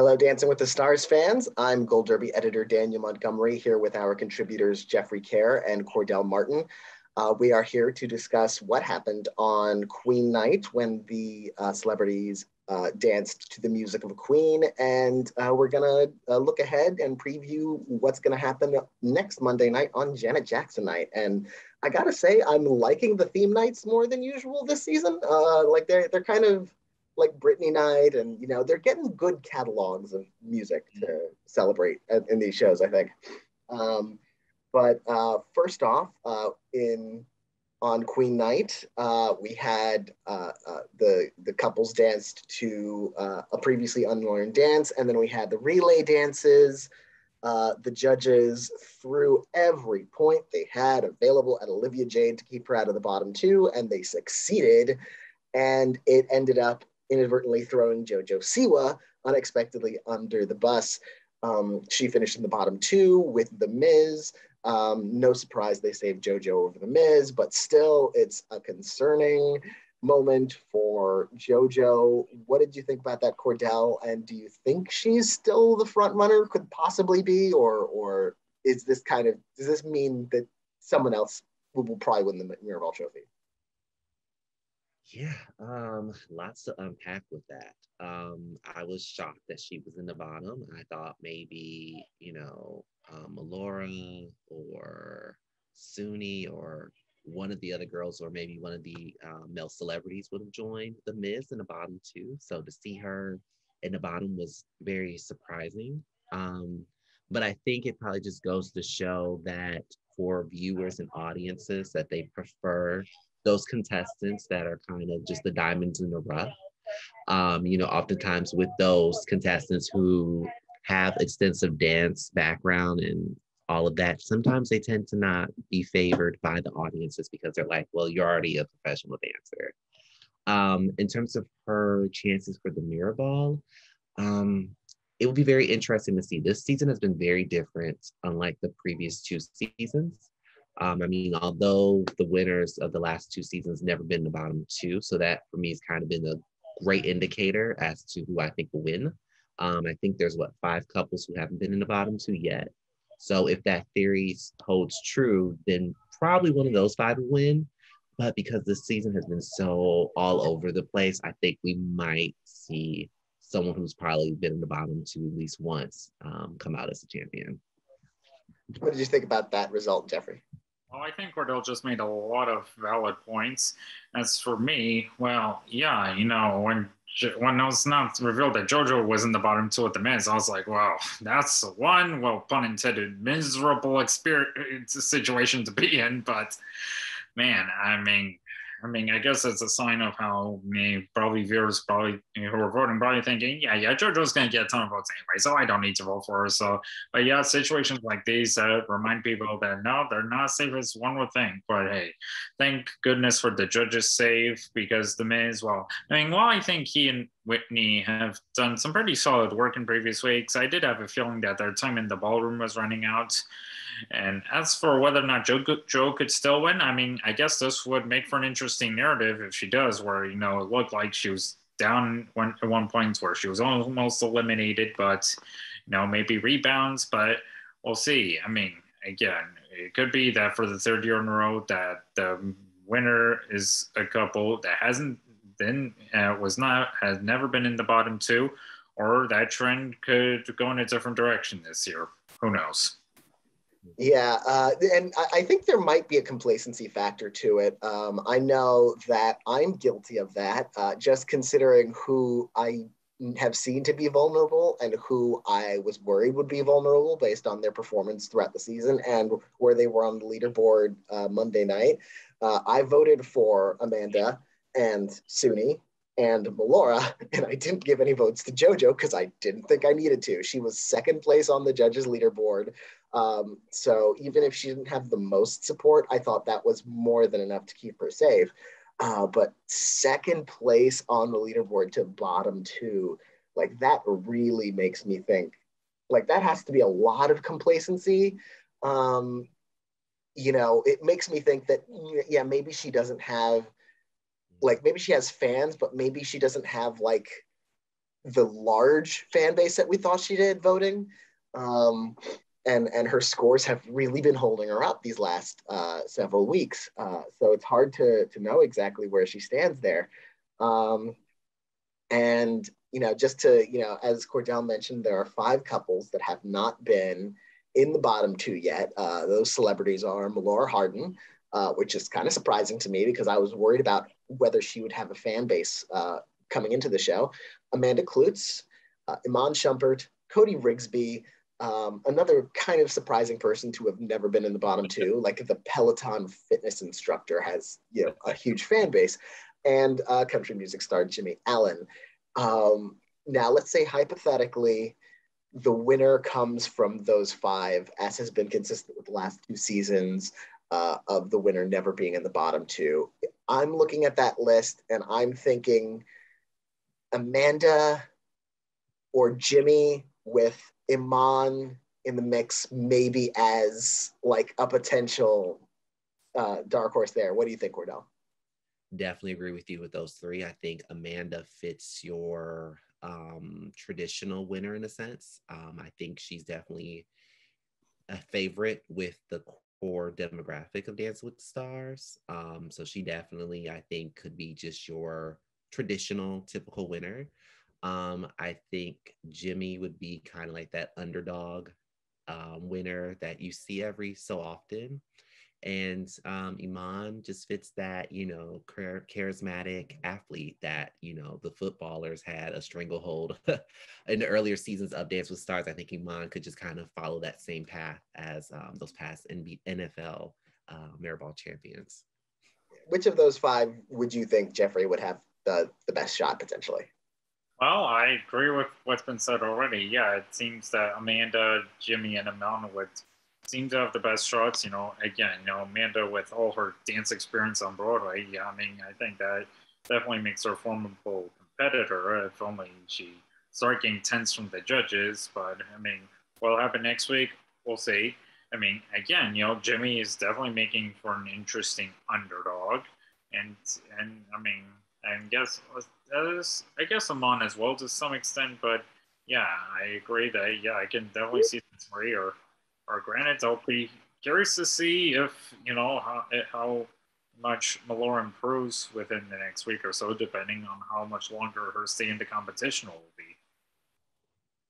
Hello, Dancing with the Stars fans. I'm Gold Derby editor Daniel Montgomery here with our contributors Jeffrey Kare and Cordell Martin. We are here to discuss what happened on Queen Night when the celebrities danced to the music of a queen, and we're gonna look ahead and preview what's gonna happen next Monday night on Janet Jackson night. And I gotta say, I'm liking the theme nights more than usual this season. Like they're kind of like Britney night, and they're getting good catalogs of music to celebrate in these shows, I think. But first off, on Queen Night, we had the couples danced to a previously unlearned dance, and then we had the relay dances. The judges threw every point they had available at Olivia Jade to keep her out of the bottom two, and they succeeded. And it ended up inadvertently throwing JoJo Siwa unexpectedly under the bus. She finished in the bottom two with The Miz. No surprise they saved JoJo over The Miz, but still it's a concerning moment for JoJo. What did you think about that, Cordell? And do you think she's still the front runner? Could possibly be, or is this does this mean that someone else will probably win the Mirabelle Trophy? Yeah, lots to unpack with that. I was shocked that she was in the bottom. I thought maybe, Melora or Suni or one of the other girls, or maybe one of the male celebrities would have joined The Miz in the bottom two. So to see her in the bottom was very surprising. But I think it probably just goes to show that for viewers and audiences that they prefer those contestants that are kind of just the diamonds in the rough. Oftentimes with those contestants who have extensive dance background and all of that, sometimes they tend to not be favored by the audiences because they're like, well, you're already a professional dancer. In terms of her chances for the Mirabelle, it will be very interesting to see. This season has been very different, unlike the previous two seasons. Although the winners of the last two seasons never been in the bottom two, so that for me has kind of been a great indicator as to who I think will win. I think there's 5 couples who haven't been in the bottom two yet. So if that theory holds true, then probably one of those 5 will win. But because this season has been so all over the place, I think we might see someone who's probably been in the bottom two at least once come out as a champion. What did you think about that result, Jeffrey? Well, I think Cordell just made a lot of valid points. As for me, well, yeah, when it was not revealed that JoJo was in the bottom two at the Miz, I was like, wow, that's one, well, pun intended, miserable situation to be in. But man, I guess it's a sign of how probably viewers who are voting probably thinking, yeah, JoJo's going to get a ton of votes anyway, so I don't need to vote for her. So, but yeah, situations like these remind people that no, they're not as safe as one would think. But hey, thank goodness for the judges' save, because The Miz, while I think he and Whitney have done some pretty solid work in previous weeks, I did have a feeling that their time in the ballroom was running out. And as for whether or not Jo could still win, I guess this would make for an interesting narrative if she does, where, it looked like she was down at one point where she was almost eliminated, but, maybe rebounds, but we'll see. Again, it could be that for the 3rd year in a row that the winner is a couple that has never been in the bottom two, or that trend could go in a different direction this year. Who knows? Yeah, and I think there might be a complacency factor to it. I know that I'm guilty of that, just considering who I have seen to be vulnerable and who I was worried would be vulnerable based on their performance throughout the season and where they were on the leaderboard Monday night. I voted for Amanda and Suni and Melora, and I didn't give any votes to JoJo because I didn't think I needed to. She was 2nd place on the judges' leaderboard. So even if she didn't have the most support, I thought that was more than enough to keep her safe. But 2nd place on the leaderboard to bottom two, like that really makes me think, like that has to be a lot of complacency. It makes me think that, yeah, maybe she doesn't have, like maybe she has fans, but maybe she doesn't have like the large fan base that we thought she did voting. And her scores have really been holding her up these last several weeks. So it's hard to know exactly where she stands there. And, just to, as Cordell mentioned, there are 5 couples that have not been in the bottom 2 yet. Those celebrities are Melora Harding, which is kind of surprising to me because I was worried about whether she would have a fan base coming into the show. Amanda Klutz, Iman Shumpert, Cody Rigsby, another kind of surprising person to have never been in the bottom 2, like the Peloton fitness instructor has, a huge fan base, and country music star Jimmy Allen. Now, let's say hypothetically, the winner comes from those 5, as has been consistent with the last 2 seasons of the winner never being in the bottom 2. I'm looking at that list and I'm thinking Amanda or Jimmy with Iman in the mix, maybe as like a potential dark horse there. What do you think, Cordell? Definitely agree with you with those 3. I think Amanda fits your traditional winner in a sense. I think she's definitely a favorite with the core demographic of Dance with the Stars. So she definitely, I think, could be just your traditional, typical winner. I think Jimmy would be kind of like that underdog winner that you see every so often. And Iman just fits that, charismatic athlete that, the footballers had a stranglehold in the earlier seasons of Dance with Stars. I think Iman could just kind of follow that same path as those past NFL Mirrorball champions. Which of those 5 would you think Jeffrey would have the best shot potentially? Well, I agree with what's been said already. Yeah, it seems that Amanda, Jimmy, and Amanda would seem to have the best shots. Again, Amanda with all her dance experience on Broadway. Yeah, I think that definitely makes her a formidable competitor. If only she start getting tense from the judges. But what'll happen next week? We'll see. Again, Jimmy is definitely making for an interesting underdog, and I guess Amon as well to some extent, but yeah, I agree that I can definitely see the 3 or granted. I'll be curious to see if how much Melora improves within the next week or so, depending on how much longer her stay in the competition will be.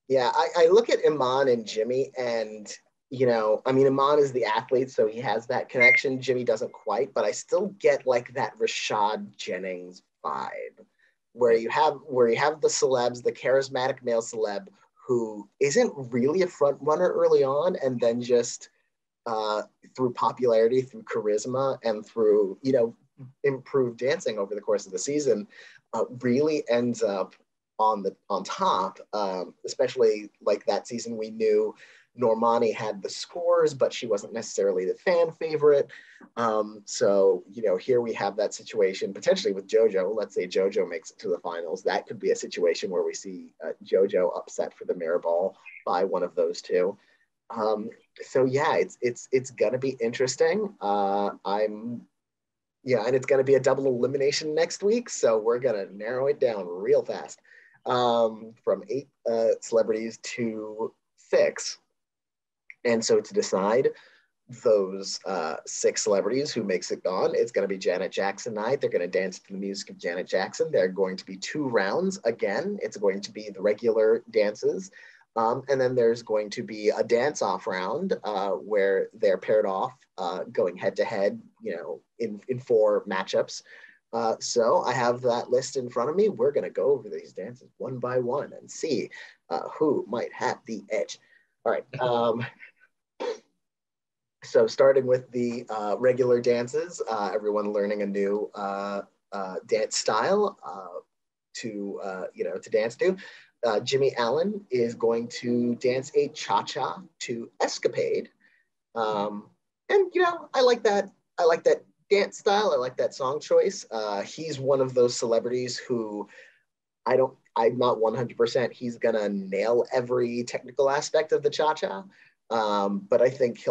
Yeah, I look at Iman and Jimmy, and Iman is the athlete, so he has that connection. Jimmy doesn't quite, but I still get like that Rashad Jennings vibe, where you have the celebs, the charismatic male celeb who isn't really a front runner early on, and then just through popularity, through charisma, and through improved dancing over the course of the season, really ends up on top. Especially like that season, we knew Normani had the scores, but she wasn't necessarily the fan favorite. So, here we have that situation potentially with JoJo. Let's say JoJo makes it to the finals. That could be a situation where we see JoJo upset for the Mirrorball by one of those 2. So yeah, it's gonna be interesting. And it's gonna be a double elimination next week. So we're gonna narrow it down real fast from 8 celebrities to 6. And so to decide those 6 celebrities who makes it on, it's going to be Janet Jackson night. They're going to dance to the music of Janet Jackson. There are going to be 2 rounds again. It's going to be the regular dances. And then there's going to be a dance-off round where they're paired off, going head-to-head, in 4 matchups. So I have that list in front of me. We're going to go over these dances one by one and see who might have the edge. All right. So starting with the regular dances, everyone learning a new dance style to dance to. Jimmy Allen is going to dance a cha-cha to Escapade. And I like that. I like that dance style. I like that song choice. He's one of those celebrities who I'm not 100% he's gonna nail every technical aspect of the cha-cha. But I think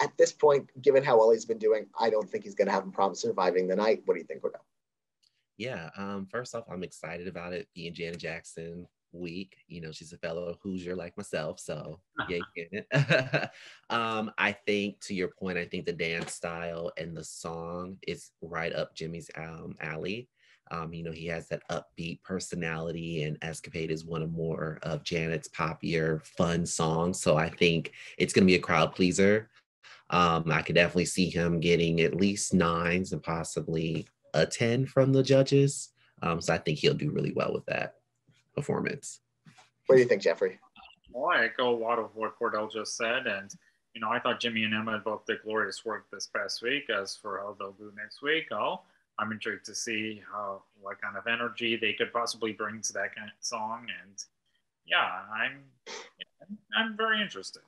at this point, given how well he's been doing, I don't think he's gonna have a problem surviving the night. What do you think, Cordell? Yeah, first off, I'm excited about it being Janet Jackson week. You know, she's a fellow Hoosier like myself, so yeah, you get it. I think to your point, I think the dance style and the song is right up Jimmy's alley. You know, he has that upbeat personality, and Escapade is one of more of Janet's poppier, fun songs. So I think it's going to be a crowd pleaser. I could definitely see him getting at least nines and possibly a 10 from the judges. So I think he'll do really well with that performance. What do you think, Jeffrey? Well, I echo a lot of what Cordell just said, and I thought Jimmy and Emma both did glorious work this past week. As for how they'll do next week, I'm intrigued to see what kind of energy they could possibly bring to that kind of song, and yeah, I'm very interested.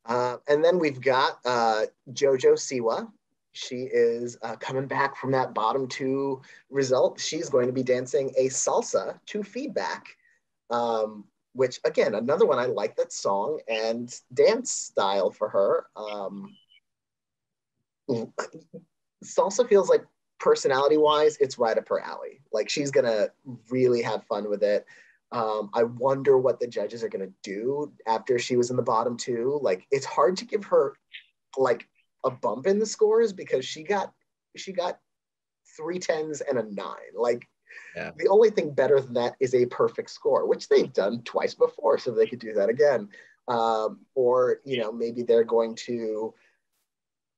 And then we've got JoJo Siwa. She is coming back from that bottom two result. She's going to be dancing a salsa to Feedback, which again, another one. I like that song and dance style for her. Salsa feels like personality-wise, it's right up her alley. Like she's gonna really have fun with it. I wonder what the judges are gonna do after she was in the bottom two. Like it's hard to give her like a bump in the scores because she got 3 10s and a 9. Like Yeah. the only thing better than that is a perfect score, which they've done twice before, so they could do that again. Or maybe they're going to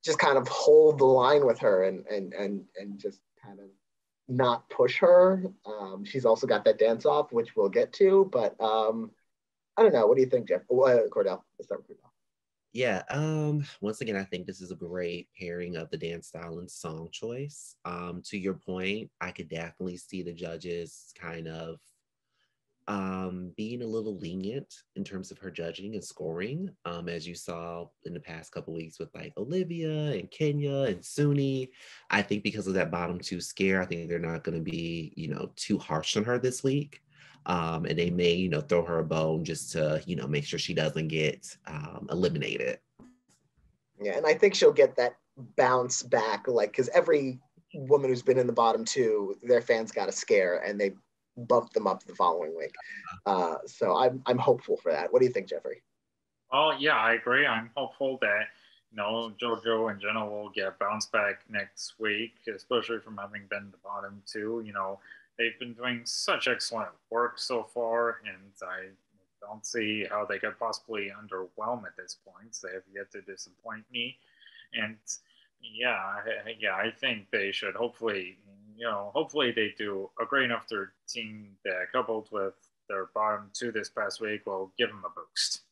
just kind of hold the line with her and just kind of not push her. She's also got that dance off, which we'll get to, but I don't know. What do you think, Jeff? Cordell, let's start with Cordell. Yeah, once again, I think this is a great pairing of the dance style and song choice. To your point, I could definitely see the judges kind of being a little lenient in terms of her judging and scoring, as you saw in the past couple weeks with like Olivia and Kenya and Suni. I think because of that bottom two scare, I think they're not going to be, too harsh on her this week. And they may, throw her a bone just to, make sure she doesn't get eliminated. Yeah, and I think she'll get that bounce back, like, because every woman who's been in the bottom two, their fans got a scare and they bumped them up the following week. So I'm hopeful for that. What do you think, Jeffrey? Well, yeah, I agree. I'm hopeful that JoJo and Jenna will get bounced back next week, especially from having been the bottom two. They've been doing such excellent work so far, and I don't see how they could possibly underwhelm at this point. They have yet to disappoint me, and I think they should hopefully they do a great enough routine that coupled with their bottom two this past week will give them a boost.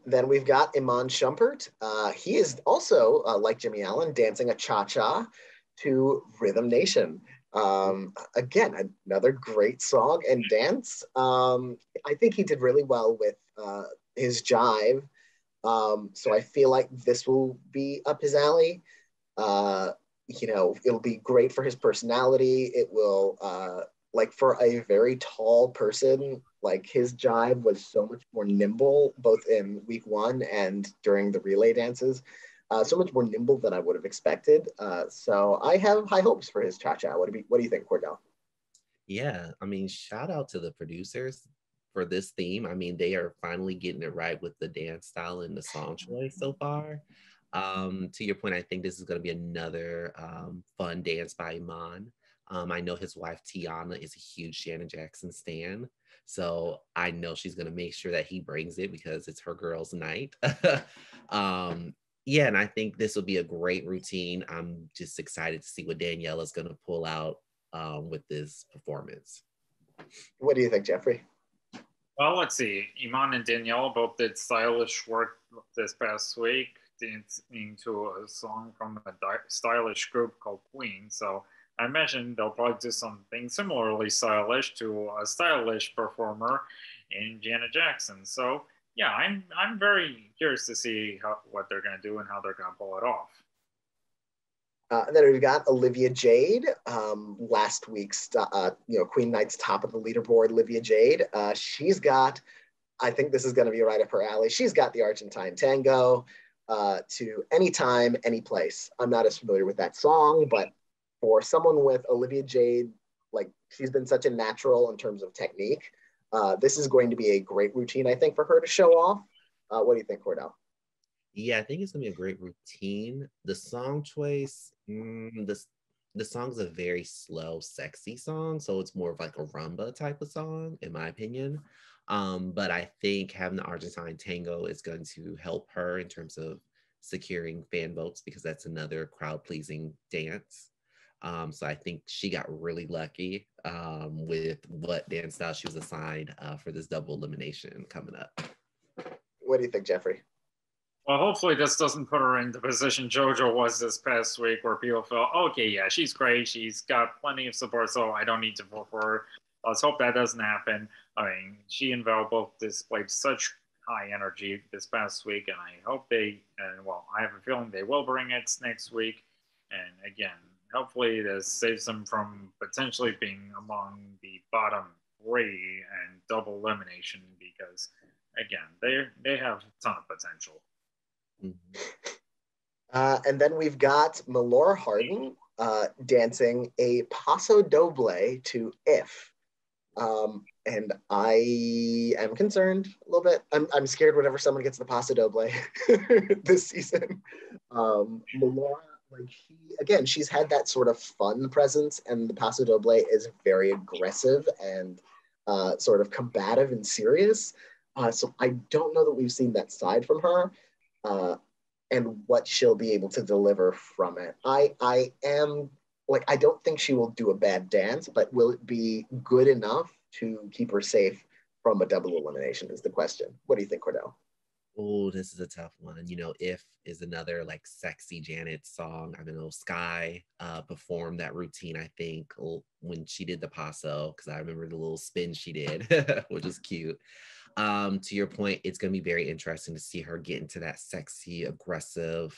Then we've got Iman Shumpert. He is also, like Jimmy Allen, dancing a cha-cha to Rhythm Nation. Again, another great song and dance. I think he did really well with his jive. So I feel like this will be up his alley. It'll be great for his personality. It will, like for a very tall person, like his jive was so much more nimble, both in week one and during the relay dances. So much more nimble than I would have expected. So I have high hopes for his cha-cha. What do you think, Cordell? Yeah, I mean, shout out to the producers for this theme. I mean, they are finally getting it right with the dance style and the song choice so far. To your point, I think this is going to be another fun dance by Iman. I know his wife Tiana is a huge Janet Jackson stan, so I know she's going to make sure that he brings it because it's her girls' night. Yeah, and I think this will be a great routine. I'm just excited to see what Danielle is going to pull out with this performance. What do you think, Jeffrey? Well, let's see. Iman and Danielle both did stylish work this past week, dancing to a song from a stylish group called Queen. So I imagine they'll probably do something similarly stylish to a stylish performer in Janet Jackson. So yeah, I'm very curious to see what they're going to do and how they're going to pull it off. Then we've got Olivia Jade, last week's Queen Night's top of the leaderboard. Olivia Jade, she's got, I think this is going to be right up her alley. She's got the Argentine tango to anytime, any place. I'm not as familiar with that song, but for someone with Olivia Jade, like she's been such a natural in terms of technique. This is going to be a great routine, I think, for her to show off. What do you think, Cordell? Yeah, I think it's gonna be a great routine. The song choice, the song's a very slow, sexy song, so it's more of like a rumba type of song, in my opinion. But I think having the Argentine tango is going to help her in terms of securing fan votes because that's another crowd pleasing dance. So I think she got really lucky with what dance style she was assigned for this double elimination coming up. What do you think, Jeffrey? Well, hopefully this doesn't put her in the position JoJo was this past week where people feel, okay, yeah, she's great. She's got plenty of support, so I don't need to vote for her. Let's hope that doesn't happen. I mean, she and Val both displayed such high energy this past week, and I hope I have a feeling they will bring it next week. And again, hopefully this saves them from potentially being among the bottom three and double elimination because, again, they have a ton of potential. And then we've got Melora Harding dancing a paso doble to If. And I am concerned a little bit. I'm scared whenever someone gets the paso doble this season. Melora, she's had that sort of fun presence, and the paso doble is very aggressive and sort of combative and serious. So I don't know that we've seen that side from her. And what she'll be able to deliver from it. I am I don't think she will do a bad dance, but will it be good enough to keep her safe from a double elimination is the question. What do you think, Cordell? Oh, this is a tough one. You know, If is another like sexy Janet song. I know Sky performed that routine, I think, when she did the paso, because I remember the little spin she did, which was cute. To your point, it's going to be very interesting to see her get into that sexy, aggressive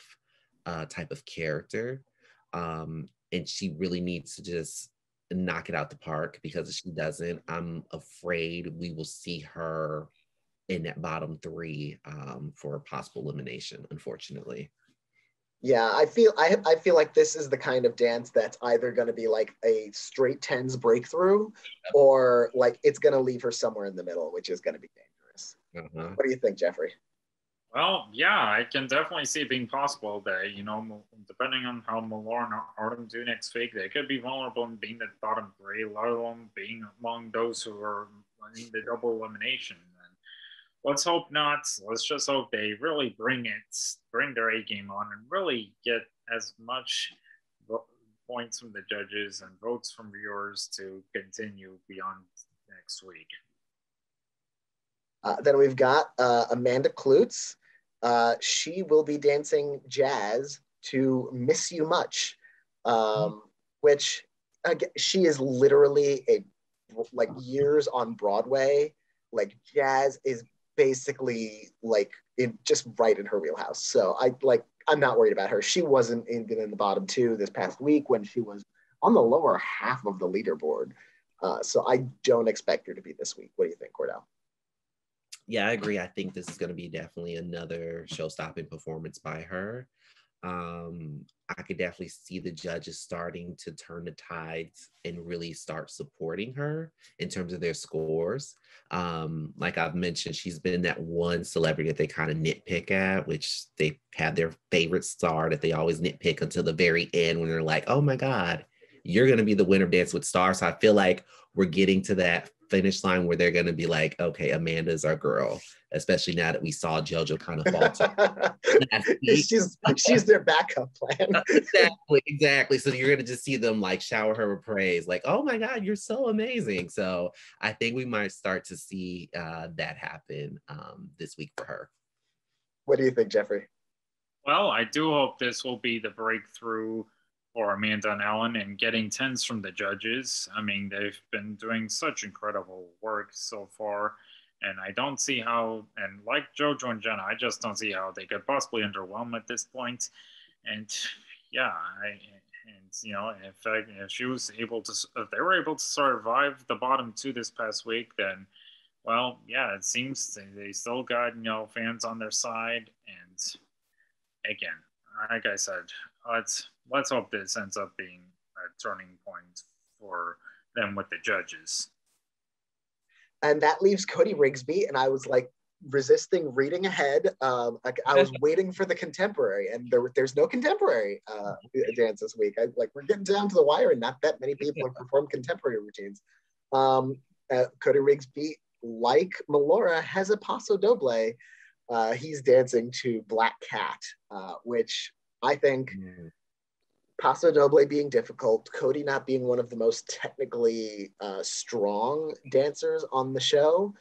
type of character. And she really needs to just knock it out the park because if she doesn't, I'm afraid we will see her in that bottom three for a possible elimination, unfortunately. Yeah, I feel like this is the kind of dance that's either going to be like a straight tens breakthrough or like it's going to leave her somewhere in the middle, which is going to be dangerous. What do you think, Jeffrey? Well, yeah, I can definitely see it being possible that, depending on how Melora and Harding do next week, they could be vulnerable in being the bottom three, let alone being among those who are in the double elimination. And let's hope not. Let's just hope they really bring their A game on and really get as much points from the judges and votes from viewers to continue beyond next week. Then we've got Amanda Klutz. She will be dancing jazz to Miss You Much, which she is literally years on Broadway. Like jazz is basically just right in her wheelhouse. So I'm not worried about her. She wasn't even in the bottom two this past week when she was on the lower half of the leaderboard. So I don't expect her to be this week. What do you think, Cordell? Yeah, I agree. I think this is going to be definitely another show-stopping performance by her. I could definitely see the judges starting to turn the tides and really start supporting her in terms of their scores. Like I've mentioned, she's been that one celebrity that they kind of nitpick at, which they have their favorite star that they always nitpick until the very end when they're like, oh my God, you're going to be the winner of Dance with Stars. So I feel like we're getting to that finish line where they're going to be like, okay, Amanda's our girl, especially now that we saw JoJo kind of falter. she's their backup plan. Exactly. So you're going to just see them like shower her with praise, like, oh my God, you're so amazing. So I think we might start to see that happen this week for her. What do you think, Jeffrey? Well, I do hope this will be the breakthrough for Amanda and Ellen and getting tens from the judges. I mean, they've been doing such incredible work so far, and I don't see how, and like JoJo and Jenna, I just don't see how they could possibly underwhelm at this point. And yeah, if she was able to, if they were able to survive the bottom two this past week, then, well, yeah, it seems they still got, fans on their side. And again, like I said, let's hope this ends up being a turning point for them with the judges. And that leaves Cody Rigsby, and I was like resisting reading ahead. I was waiting for the contemporary, and there's no contemporary dance this week. We're getting down to the wire, and not that many people have performed contemporary routines. Cody Rigsby, like Melora, has a paso doble. He's dancing to Black Cat, which I think paso doble being difficult, Cody not being one of the most technically strong dancers on the show,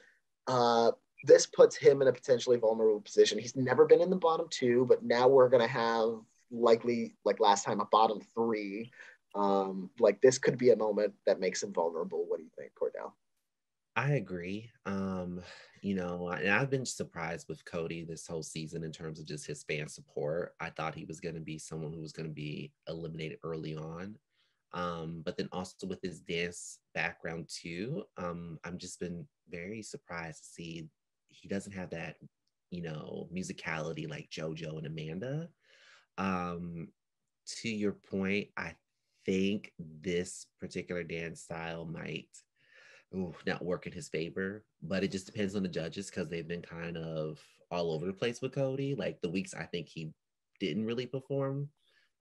this puts him in a potentially vulnerable position. He's never been in the bottom two, but now we're going to have likely, like last time, a bottom three. This could be a moment that makes him vulnerable. What do you think, Cordell? I agree. And I've been surprised with Cody this whole season in terms of just his fan support. I thought he was going to be someone who was going to be eliminated early on. But then also with his dance background too, I've just been very surprised to see he doesn't have that, musicality like JoJo and Amanda. To your point, I think this particular dance style might not work in his favor, but it just depends on the judges because they've been kind of all over the place with Cody. Like the weeks I think he didn't really perform,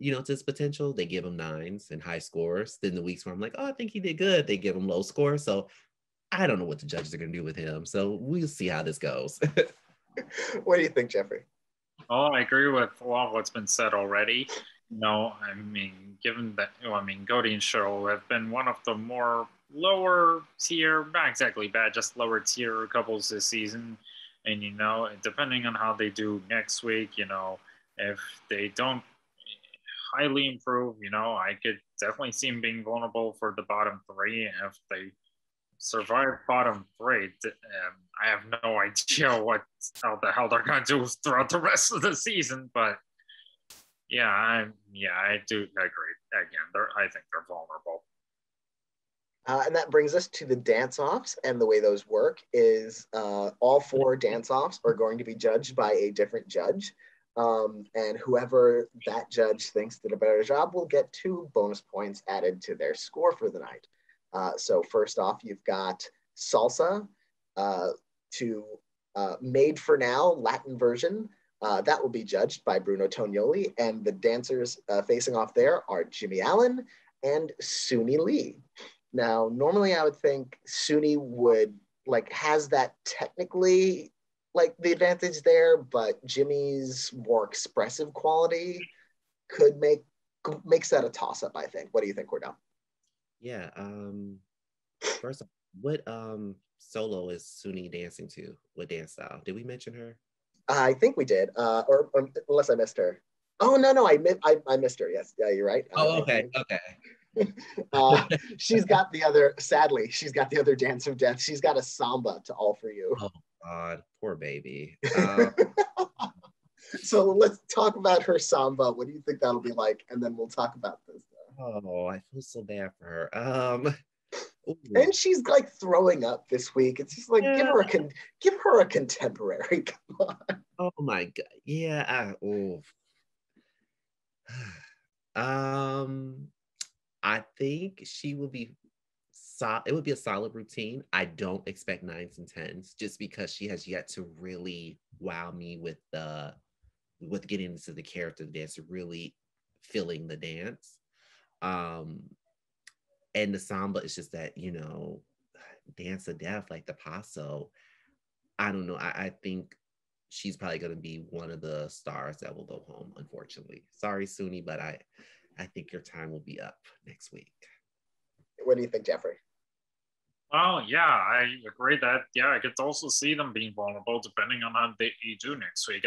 to his potential, they give him 9s and high scores. Then the weeks where I'm like, oh, I think he did good, they give him low scores. So I don't know what the judges are going to do with him. So we'll see how this goes. What do you think, Jeffrey? Oh, I agree with a lot of what's been said already. Given that, Cody and Cheryl have been one of the more lower tier, not exactly bad, just lower tier couples this season. And, depending on how they do next week, if they don't highly improve, I could definitely see them being vulnerable for the bottom three. And if they survive bottom three, I have no idea how the hell they're going to do throughout the rest of the season. But I do agree. Again, I think they're vulnerable. And that brings us to the dance-offs, and the way those work is all 4 dance-offs are going to be judged by a different judge, and whoever that judge thinks did a better job will get 2 bonus points added to their score for the night. So first off, you've got Salsa to Made for Now Latin version. That will be judged by Bruno Tognoli, and the dancers facing off there are Jimmy Allen and Suni Lee. Now, normally I would think Suni would has that technically the advantage there, but Jimmy's more expressive quality could makes that a toss-up, I think. What do you think, Cordell? Yeah. First off, what solo is Suni dancing to? What dance style? Did we mention her? I think we did, or unless I missed her. Oh no, I missed her. Yes, yeah, you're right. Oh, okay. She's got the other. Sadly, she's got the other dance of death. She's got a samba to All For You. Oh God, poor baby. So let's talk about her samba. What do you think that'll be like? And then we'll talk about this. Oh, I feel so bad for her. And she's throwing up this week. It's just give her a contemporary. Come on. Oh my God. Yeah. I think she will be it would be a solid routine. I don't expect 9s and 10s just because she has yet to really wow me with getting into the character of the dance, really feeling the dance. And the samba is just that, dance of death, like the paso. I don't know. I think she's probably going to be one of the stars that will go home, unfortunately. Sorry, Suni, but I think your time will be up next week. What do you think, Jeffrey? Well, yeah, I agree that, I could also see them being vulnerable depending on how they do next week.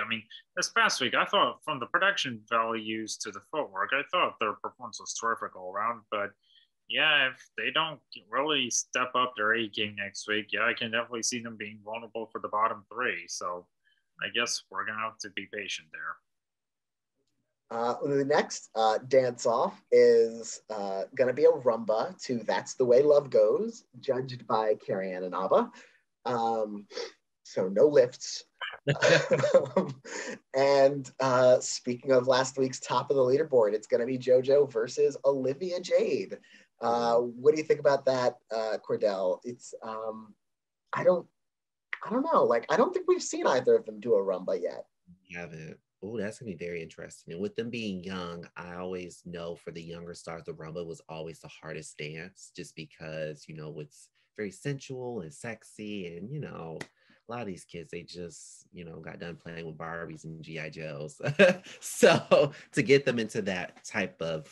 This past week, I thought from the production values to the footwork, I thought their performance was terrific all around. But if they don't really step up their A game next week, I can definitely see them being vulnerable for the bottom 3. So I guess we're going to have to be patient there. The next dance-off is going to be a rumba to That's the Way Love Goes, judged by Kare and Inaba. so no lifts. And speaking of last week's top of the leaderboard, it's going to be JoJo versus Olivia Jade. What do you think about that, Cordell? It's I don't know. Like, I don't think we've seen either of them do a rumba yet. We haven't. Oh, that's gonna be very interesting. And with them being young, I always know for the younger stars, the rumba was always the hardest dance, just because it's very sensual and sexy, and a lot of these kids, they just got done playing with Barbies and GI Joes. So to get them into that type of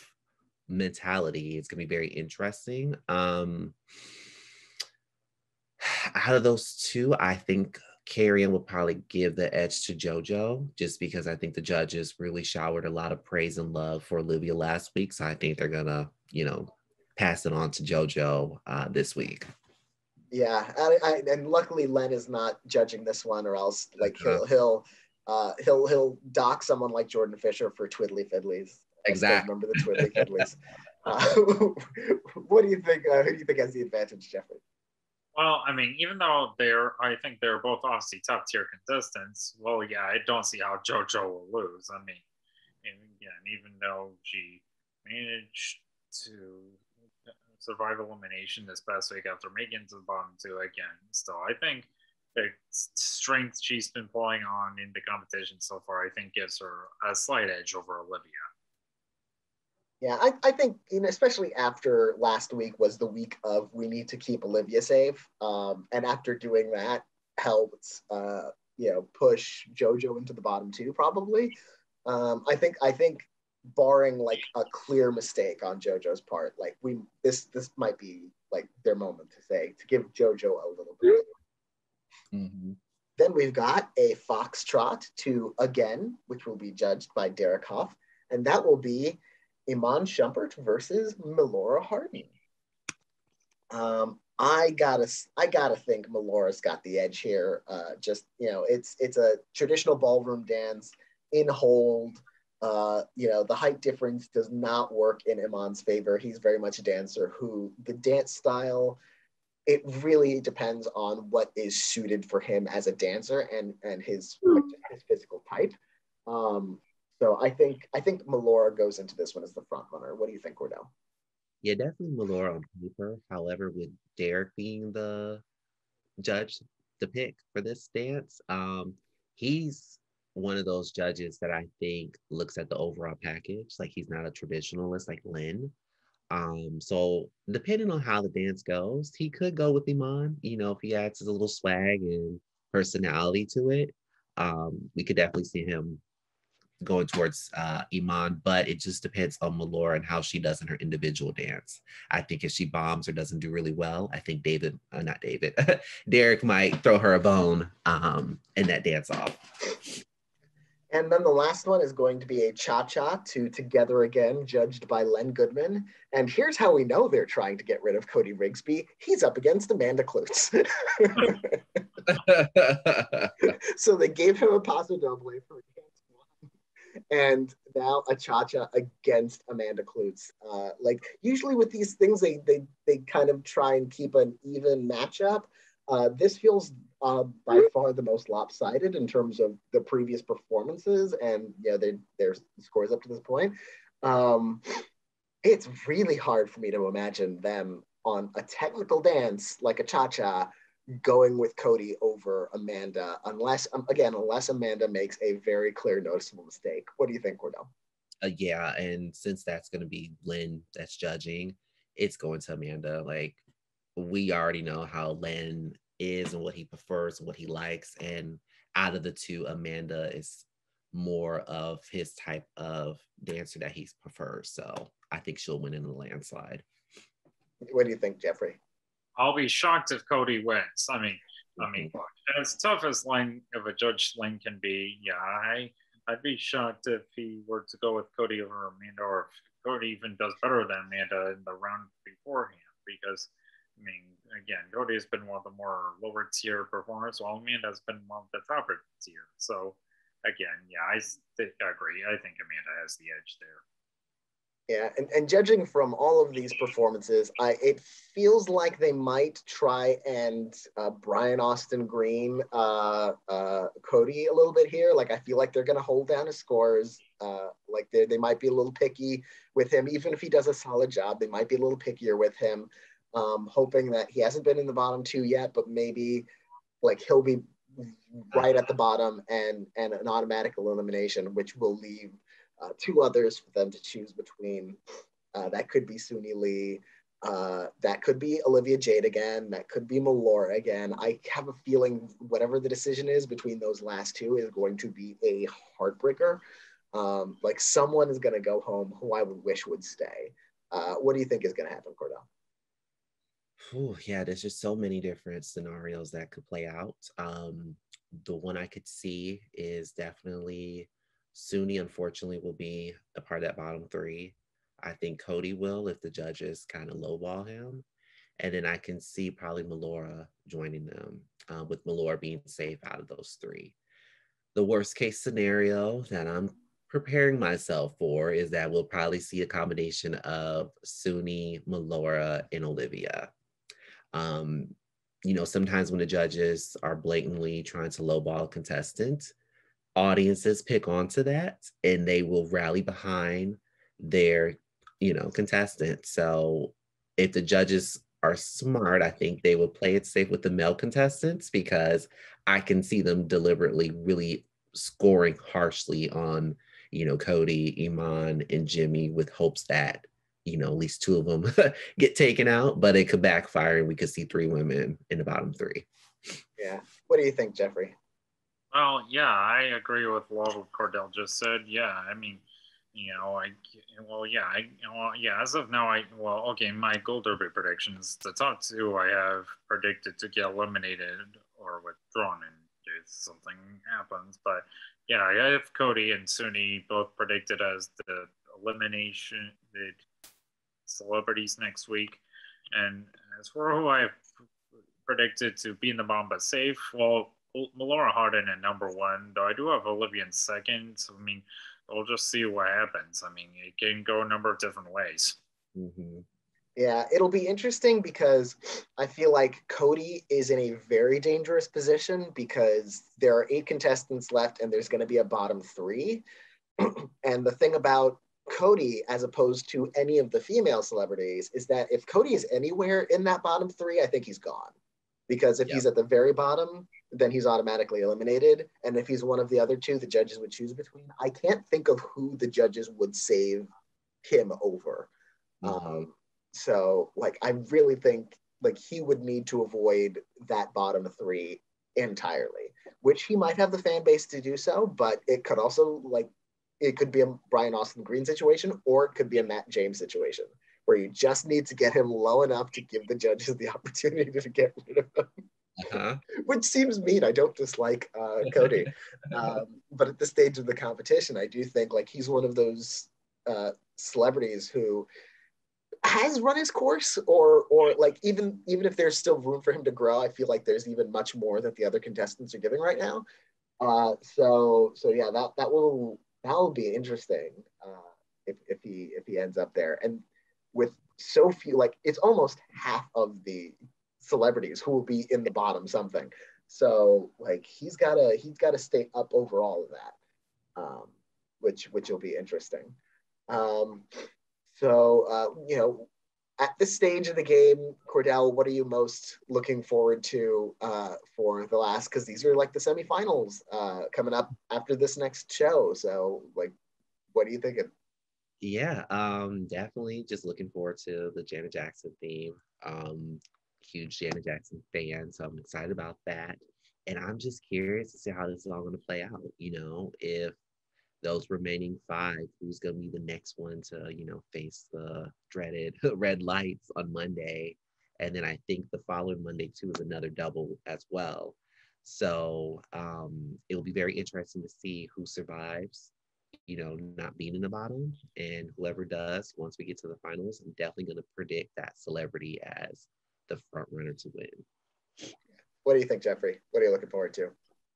mentality, it's gonna be very interesting. Out of those two, I think Kare will probably give the edge to JoJo, just because I think the judges really showered a lot of praise and love for Olivia last week. So I think they're gonna, pass it on to JoJo this week. Yeah, and luckily Len is not judging this one, or else like he'll dock someone like Jordan Fisher for twiddly fiddlies. Exactly. Remember the twiddly fiddlies. What do you think? Who do you think has the advantage, Jeffrey? Well, I mean, even though I think they're both obviously top tier contestants. Well, yeah, I don't see how JoJo will lose. I mean, and again, even though she managed to survive elimination this past week after making it to the bottom two again, still, I think the strength she's been pulling on in the competition so far, I think gives her a slight edge over Olivia. Yeah, I think, especially after last week was the week of we need to keep Olivia safe. And after doing that helped, push JoJo into the bottom two, probably. I think barring like a clear mistake on JoJo's part, like this might be like their moment to give JoJo a little bit. Mm-hmm. Then we've got a foxtrot to again, which will be judged by Derek Hoff, and that will be Iman Shumpert versus Melora Harding. I gotta think Melora's got the edge here. It's a traditional ballroom dance in hold. The height difference does not work in Iman's favor. He's very much a dancer who the dance style, it really depends on what is suited for him as a dancer and his physical type. So I think Melora goes into this one as the front runner. What do you think, Cordell? Yeah, definitely Melora on paper. However, with Derek being the judge, the pick for this dance, he's one of those judges that I think looks at the overall package. Like, he's not a traditionalist like Lynn. So depending on how the dance goes, he could go with Iman. If he adds a little swag and personality to it, we could definitely see him going towards Iman, but it just depends on Melora and how she does in her individual dance. I think if she bombs or doesn't do really well, I think Derek might throw her a bone in that dance off. And then the last one is going to be a cha-cha to Together Again, judged by Len Goodman. And here's how we know they're trying to get rid of Cody Rigsby. He's up against Amanda Klutz. So they gave him a paso doble for dance one, and now a cha-cha against Amanda Klutz. Like, usually with these things, they kind of try and keep an even matchup. This feels by far the most lopsided in terms of the previous performances and their scores up to this point. It's really hard for me to imagine them on a technical dance like a cha-cha going with Cody over Amanda, unless Amanda makes a very clear, noticeable mistake. What do you think, Cordell? Yeah, and since that's going to be Lynn that's judging, it's going to Amanda. Like, we already know how Len is and what he prefers and what he likes. And out of the two, Amanda is more of his type of dancer that he prefers. So I think she'll win in a landslide. What do you think, Jeffrey? I'll be shocked if Cody wins. I mean, as tough as Len of a judge Len can be, I'd be shocked if he were to go with Cody over Amanda, or if Cody even does better than Amanda in the round beforehand, because again, Cody has been one of the more lower tier performers, while Amanda has been one of the top tier. So again, I agree. I think Amanda has the edge there. Yeah, and judging from all of these performances, it feels like they might try and Brian Austin Green Cody a little bit here. Like I feel like they're going to hold down his scores. Like they might be a little picky with him, even if he does a solid job. They might be a little pickier with him, hoping that he hasn't been in the bottom two yet, but maybe like he'll be right at the bottom and an automatic elimination, which will leave two others for them to choose between. That could be Suni Lee. That could be Olivia Jade again. That could be Melora again. I have a feeling whatever the decision is between those last two is going to be a heartbreaker. Like someone is going to go home who I would wish would stay. What do you think is going to happen, Cordell? Yeah, there's just so many different scenarios that could play out. The one I could see is definitely Suni, unfortunately, will be a part of that bottom three. I think Cody will if the judges kind of lowball him. And then I can see probably Melora joining them, with Melora being safe out of those three. The worst case scenario that I'm preparing myself for is that we'll probably see a combination of Suni, Melora, and Olivia. Um, sometimes when the judges are blatantly trying to lowball a contestant, audiences pick onto that and they will rally behind their, contestant. So if the judges are smart, I think they would play it safe with the male contestants because I can see them deliberately really scoring harshly on, Cody, Iman, and Jimmy with hopes that, at least two of them get taken out, but it could backfire and we could see three women in the bottom three. Yeah. What do you think, Jeffrey? Well, yeah, I agree with what Cordell just said. Yeah, I mean, as of now, okay, my Gold Derby predictions, the top two I have predicted to get eliminated or withdrawn in case something happens. But yeah, I have Cody and Suni both predicted as the elimination, the celebrities next week. And as for who I predicted to be in the bottom but safe, well, Melora Harding at number one, though I do have Olivia in second. So, I mean, we'll just see what happens. I mean, it can go a number of different ways. Mm-hmm. Yeah, it'll be interesting because I feel like Cody is in a very dangerous position because there are 8 contestants left and there's going to be a bottom 3. And the thing about Cody, as opposed to any of the female celebrities, is that if Cody is anywhere in that bottom 3, I think he's gone. Because if he's at the very bottom, then he's automatically eliminated. And if he's one of the other two, the judges would choose between. I can't think of who the judges would save him over. Mm-hmm. So, like, I really think like he would need to avoid that bottom 3 entirely, which he might have the fan base to do so, but it could also it could be a Brian Austin Green situation, or it could be a Matt James situation where you just need to get him low enough to give the judges the opportunity to get rid of him. Uh-huh. Which seems mean. I don't dislike Cody. But at this stage of the competition, I do think like he's one of those celebrities who has run his course, or like even if there's still room for him to grow, I feel like there's even much more that the other contestants are giving right now. So yeah, that will be interesting if he ends up there. And with so few, like it's almost half of the celebrities who will be in the bottom something. So like he's gotta stay up over all of that, which will be interesting. Um, at this stage of the game, Cordell, what are you most looking forward to for the last? Because these are like the semifinals coming up after this next show. So, like, what are you thinking? Yeah, definitely just looking forward to the Janet Jackson theme. Huge Janet Jackson fan, so I'm excited about that. And I'm just curious to see how this is all going to play out. If those remaining 5, who's going to be the next one to, face the dreaded red lights on Monday. And then I think the following Monday, too, is another double as well. So it'll be very interesting to see who survives, not being in the bottom. And whoever does, once we get to the finals, I'm definitely going to predict that celebrity as the front runner to win. What do you think, Jeffrey? What are you looking forward to?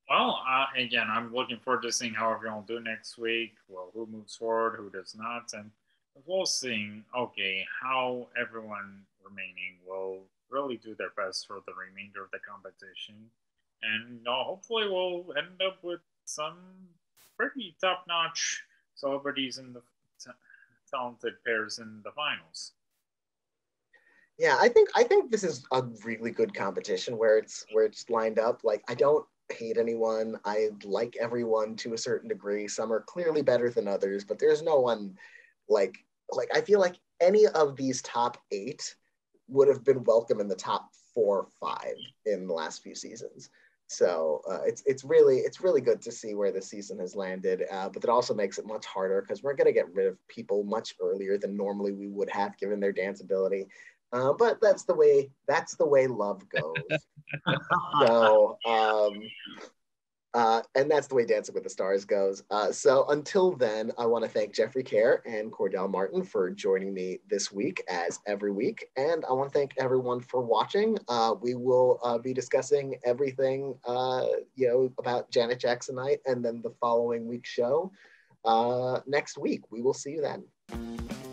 Well, again, I'm looking forward to seeing how everyone will do next week. Well, who moves forward, who does not, and we'll see. Okay, how everyone remaining will really do their best for the remainder of the competition, and hopefully we'll end up with some pretty top-notch celebrities in the t- talented pairs in the finals. Yeah, I think this is a really good competition where it's lined up. Like I don't hate anyone. I like everyone to a certain degree. Some are clearly better than others, but there's no one like like I feel like any of these top eight would have been welcome in the top 4 or 5 in the last few seasons. So it's really good to see where the season has landed, but it also makes it much harder because we're going to get rid of people much earlier than normally we would have given their dance ability. But that's the way love goes. So and that's the way Dancing with the Stars goes. So until then, I want to thank Jeffrey Kare and Cordell Martin for joining me this week, as every week. And I want to thank everyone for watching. We will be discussing everything, about Janet Jackson Night and then the following week's show next week. We will see you then.